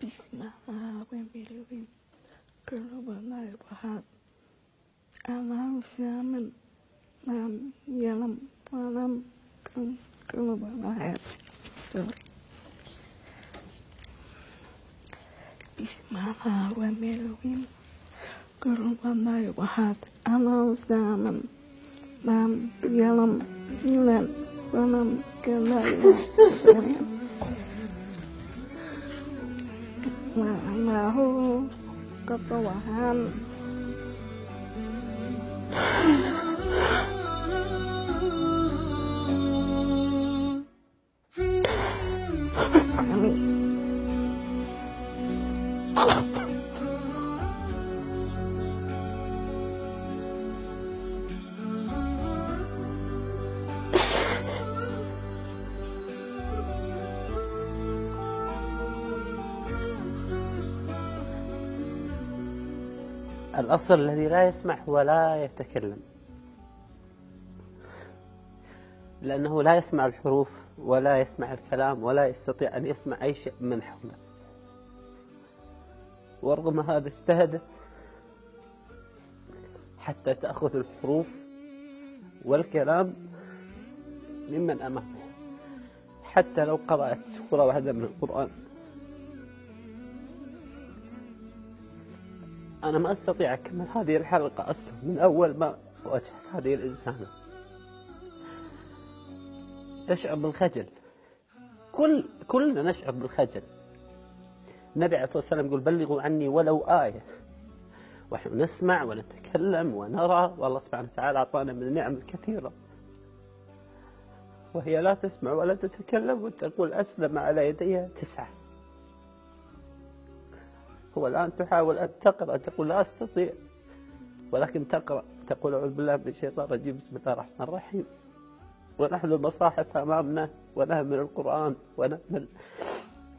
Bismillahirrahmanirrahim. Kulubanaibahad. Alam siamen. Nam yalam malam. Kulubanaib. Bismillahirrahmanirrahim. Kulubanaibahad. Alam siamen. Nam yalam malam. Kulubanaib. Ma'amahu ketuaan Amin. الأصل الذي لا يسمع ولا يتكلم، لأنه لا يسمع الحروف ولا يسمع الكلام ولا يستطيع أن يسمع أي شيء من حوله. ورغم هذا اجتهدت حتى تأخذ الحروف والكلام ممن أمامها، حتى لو قرأت سورة واحدة من القرآن. أنا ما أستطيع أكمل هذه الحلقة أصلا من أول ما واجهت هذه الإنسانة. تشعر بالخجل، كلنا نشعر بالخجل. النبي عليه الصلاة والسلام يقول بلغوا عني ولو آية، ونحن نسمع ونتكلم ونرى، والله سبحانه وتعالى أعطانا من النعم الكثيرة، وهي لا تسمع ولا تتكلم وتقول أسلم على يديها 9. هو الآن تحاول أن تقرأ تقول لا أستطيع، ولكن تقرأ تقول أعوذ بالله من الشيطان الرجيم بسم الله الرحمن الرحيم، ونحن المصاحف أمامنا ونهمل القرآن ونهمل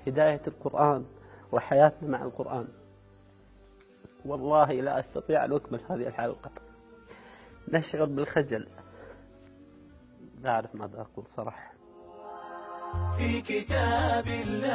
هداية القرآن وحياتنا مع القرآن. والله لا أستطيع أن أكمل هذه الحلقة، نشعر بالخجل، لا أعرف ماذا أقول صراحة. في كتاب الله